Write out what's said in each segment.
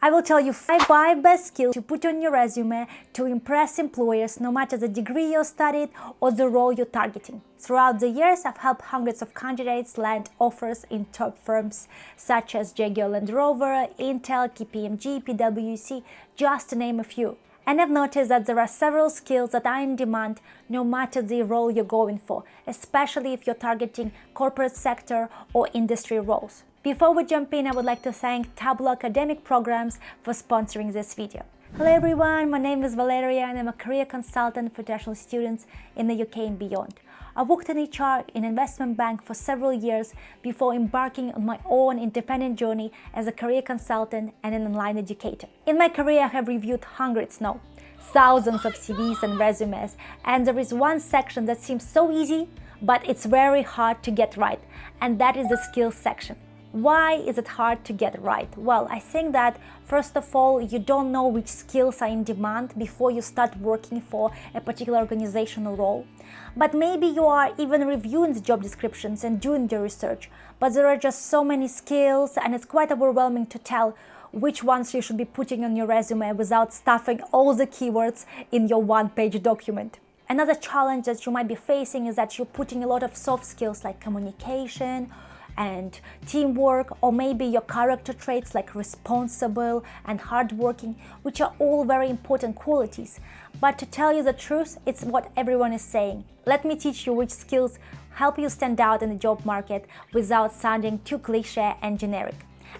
I will tell you five best skills to put on your resume to impress employers, no matter the degree you studied or the role you're targeting. Throughout the years, I've helped hundreds of candidates land offers in top firms such as Jaguar Land Rover, Intel, KPMG, PwC, just to name a few. And I've noticed that there are several skills that are in demand no matter the role you're going for, especially if you're targeting corporate sector or industry roles. Before we jump in, I would like to thank Tableau Academic Programs for sponsoring this video. Hello everyone, my name is Valeria and I'm a career consultant for international students in the UK and beyond. I worked in HR in investment bank for several years before embarking on my own independent journey as a career consultant and an online educator. In my career, I have reviewed hundreds, no, thousands of CVs and resumes, and there is one section that seems so easy, but it's very hard to get right, and that is the skills section. Why is it hard to get right? Well, I think that first of all, you don't know which skills are in demand before you start working for a particular organizational role. But maybe you are even reviewing the job descriptions and doing the research, but there are just so many skills and it's quite overwhelming to tell which ones you should be putting on your resume without stuffing all the keywords in your one-page document. Another challenge that you might be facing is that you're putting a lot of soft skills like communication and teamwork, or maybe your character traits like responsible and hardworking, which are all very important qualities. But to tell you the truth, it's what everyone is saying. Let me teach you which skills help you stand out in the job market without sounding too cliche and generic.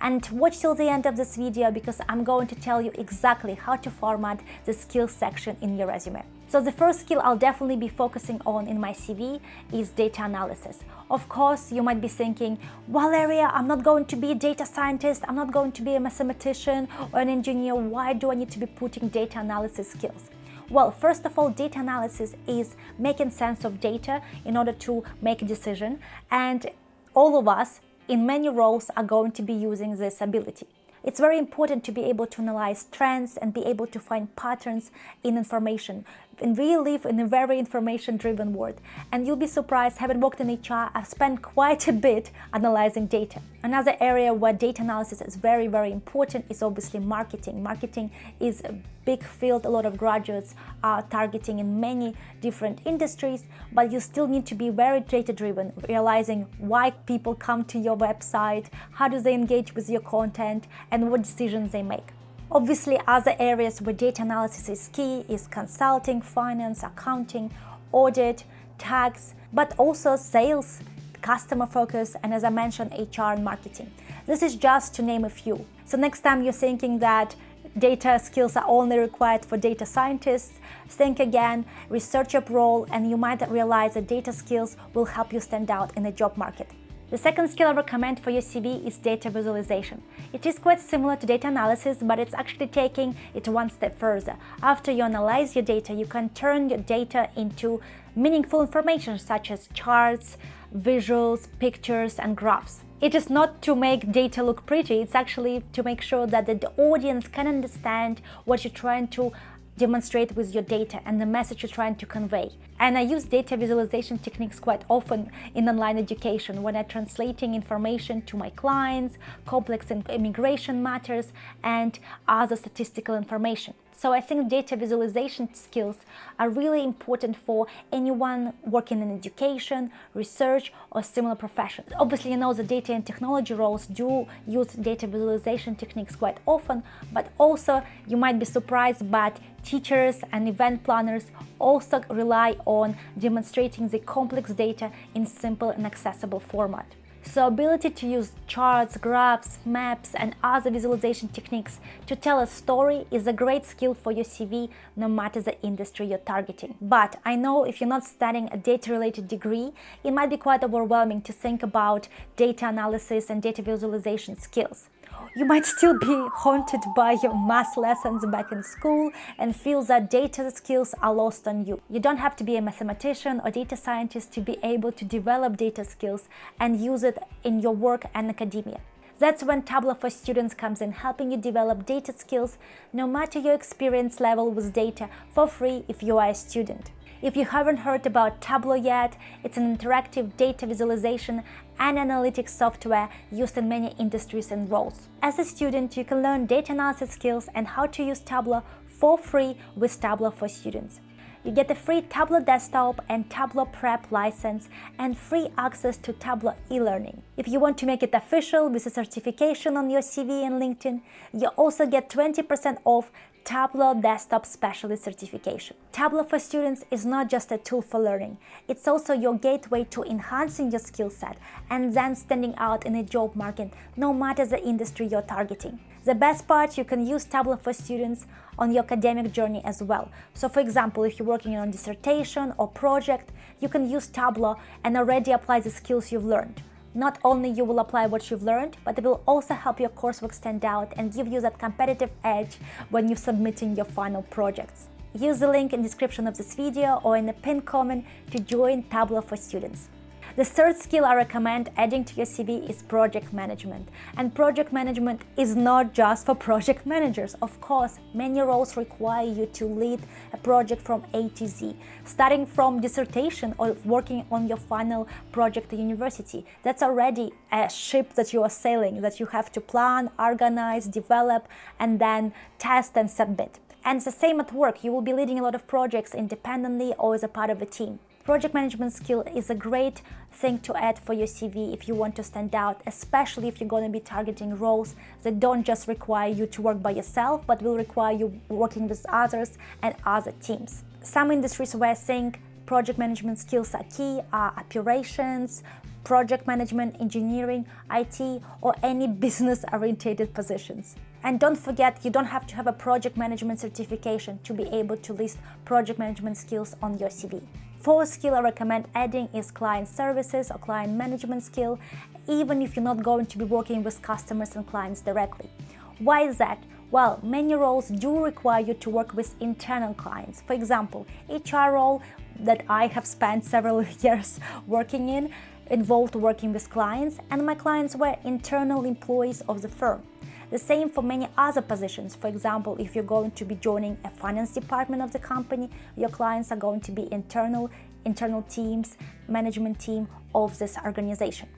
And watch till the end of this video because I'm going to tell you exactly how to format the skills section in your resume. So the first skill I'll definitely be focusing on in my CV is data analysis. Of course, you might be thinking, Valeria, I'm not going to be a data scientist, I'm not going to be a mathematician or an engineer. Why do I need to be putting data analysis skills? Well, first of all, data analysis is making sense of data in order to make a decision, and all of us in many roles are going to be using this ability. It's very important to be able to analyze trends and be able to find patterns in information. And we live in a very information-driven world. And you'll be surprised, having worked in HR, I've spent quite a bit analyzing data. Another area where data analysis is very, very important is obviously marketing. Marketing is a big field. A lot of graduates are targeting in many different industries, but you still need to be very data-driven, realizing why people come to your website, how do they engage with your content, and what decisions they make. Obviously, other areas where data analysis is key is consulting, finance, accounting, audit, tax, but also sales, customer focus, and as I mentioned, HR and marketing. This is just to name a few. So next time you're thinking that data skills are only required for data scientists, think again, research your role, and you might realize that data skills will help you stand out in the job market. The second skill I recommend for your CV is data visualization. It is quite similar to data analysis, but it's actually taking it one step further. After you analyze your data, you can turn your data into meaningful information such as charts, visuals, pictures, and graphs. It is not to make data look pretty, it's actually to make sure that the audience can understand what you're trying to demonstrate with your data and the message you're trying to convey. And I use data visualization techniques quite often in online education when I'm translating information to my clients, complex immigration matters, and other statistical information. So I think data visualization skills are really important for anyone working in education, research, or similar professions. Obviously, you know the data and technology roles do use data visualization techniques quite often, but also you might be surprised, but teachers and event planners also rely on demonstrating the complex data in simple and accessible format. So ability to use charts, graphs, maps, and other visualization techniques to tell a story is a great skill for your CV, no matter the industry you're targeting. But I know if you're not studying a data-related degree, it might be quite overwhelming to think about data analysis and data visualization skills. You might still be haunted by your math lessons back in school and feel that data skills are lost on you. You don't have to be a mathematician or data scientist to be able to develop data skills and use it in your work and academia. That's when Tableau for Students comes in, helping you develop data skills no matter your experience level with data for free if you are a student. If you haven't heard about Tableau yet, it's an interactive data visualization and analytics software used in many industries and roles. As a student, you can learn data analysis skills and how to use Tableau for free with Tableau for Students. You get a free Tableau desktop and Tableau Prep license and free access to Tableau e-learning. If you want to make it official with a certification on your CV and LinkedIn, you also get 20% off Tableau Desktop Specialist certification. Tableau for Students is not just a tool for learning, it's also your gateway to enhancing your skill set and then standing out in a job market, no matter the industry you're targeting. The best part, you can use Tableau for Students on your academic journey as well. So for example, if you're working on a dissertation or project, you can use Tableau and already apply the skills you've learned. Not only you will apply what you've learned, but it will also help your coursework stand out and give you that competitive edge when you're submitting your final projects. Use the link in the description of this video or in the pinned comment to join Tableau for Students. The third skill I recommend adding to your CV is project management. And project management is not just for project managers. Of course, many roles require you to lead a project from A to Z, starting from dissertation or working on your final project at university. That's already a ship that you are sailing, that you have to plan, organize, develop, and then test and submit. And it's the same at work. You will be leading a lot of projects independently or as a part of a team. Project management skill is a great thing to add for your CV if you want to stand out, especially if you're going to be targeting roles that don't just require you to work by yourself, but will require you working with others and other teams. Some industries where I think project management skills are key are operations, project management, engineering, IT, or any business-oriented positions. And don't forget, you don't have to have a project management certification to be able to list project management skills on your CV. Fourth skill I recommend adding is client services or client management skill, even if you're not going to be working with customers and clients directly. Why is that? Well, many roles do require you to work with internal clients. For example, HR role that I have spent several years working in involved working with clients, and my clients were internal employees of the firm. The same for many other positions. For example, if you're going to be joining a finance department of the company, your clients are going to be internal teams, management team of this organization.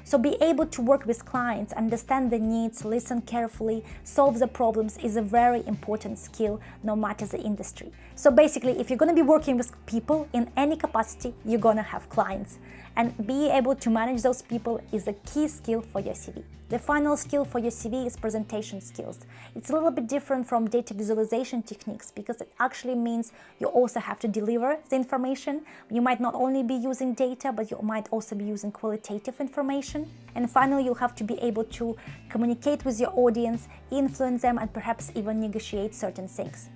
So be able to work with clients, understand the needs, listen carefully, solve the problems is a very important skill no matter the industry. So basically, if you're going to be working with people in any capacity, you're going to have clients. And be able to manage those people is a key skill for your CV. The final skill for your CV is presentation skills. It's a little bit different from data visualization techniques because it actually means you also have to deliver the information. You might not only be using data, but you might also be using qualitative information. And finally, you'll have to be able to communicate with your audience, influence them, and perhaps even negotiate certain things.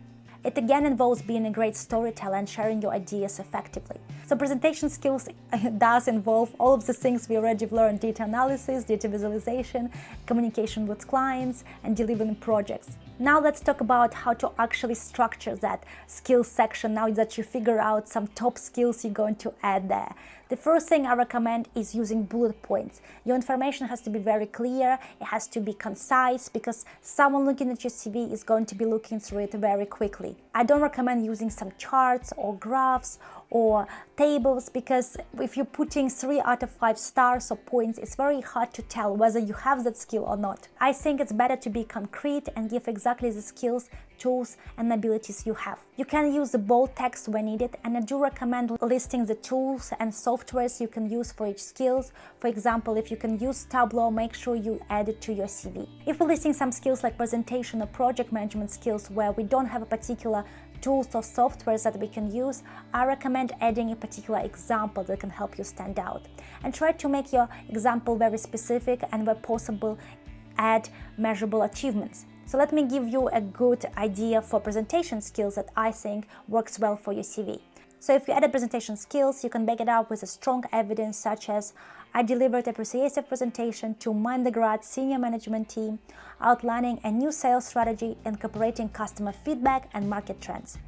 It again involves being a great storyteller and sharing your ideas effectively. So presentation skills does involve all of the things we already learned: data analysis, data visualization, communication with clients, and delivering projects. Now let's talk about how to actually structure that skills section now that you figure out some top skills you're going to add there. The first thing I recommend is using bullet points. Your information has to be very clear, it has to be concise, because someone looking at your CV is going to be looking through it very quickly. I don't recommend using some charts or graphs or tables, because if you're putting 3 out of 5 stars or points, it's very hard to tell whether you have that skill or not. I think it's better to be concrete and give exactly the skills, tools, and abilities you have. You can use the bold text when needed, and I do recommend listing the tools and softwares you can use for each skills. For example, if you can use Tableau, make sure you add it to your CV. If we're listing some skills like presentation or project management skills where we don't have a particular tools or softwares that we can use, I recommend adding a particular example that can help you stand out. And try to make your example very specific, and where possible, add measurable achievements. So let me give you a good idea for presentation skills that I think works well for your CV. So if you add presentation skills, you can back it up with a strong evidence such as: I delivered a persuasive presentation to Mindegrad's senior management team, outlining a new sales strategy incorporating customer feedback and market trends.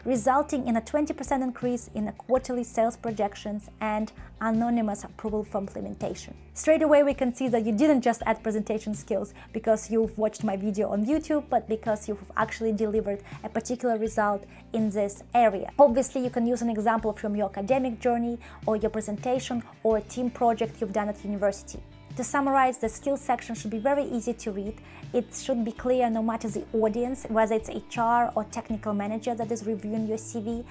resulting in a 20% increase in the quarterly sales projections and anonymous approval for implementation. Straight away we can see that you didn't just add presentation skills because you've watched my video on YouTube, but because you've actually delivered a particular result in this area. Obviously, you can use an example from your academic journey or your presentation or a team project you've done at university. To summarize, the skills section should be very easy to read. It should be clear no matter the audience, whether it's HR or technical manager that is reviewing your CV.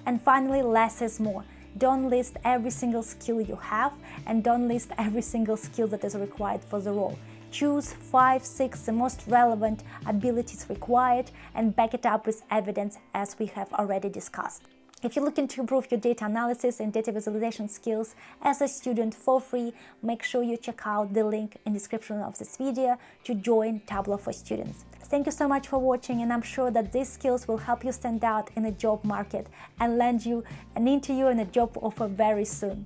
And finally, less is more. Don't list every single skill you have, and don't list every single skill that is required for the role. Choose 5, 6 the most relevant abilities required and back it up with evidence, as we have already discussed. If you're looking to improve your data analysis and data visualization skills as a student for free, make sure you check out the link in the description of this video to join Tableau for Students. Thank you so much for watching, and I'm sure that these skills will help you stand out in the job market and land you an interview and a job offer very soon.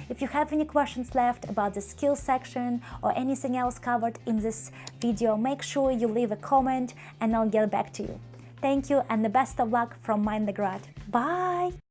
If you have any questions left about the skills section or anything else covered in this video, make sure you leave a comment and I'll get back to you. Thank you and the best of luck from Mind the Grad. Bye!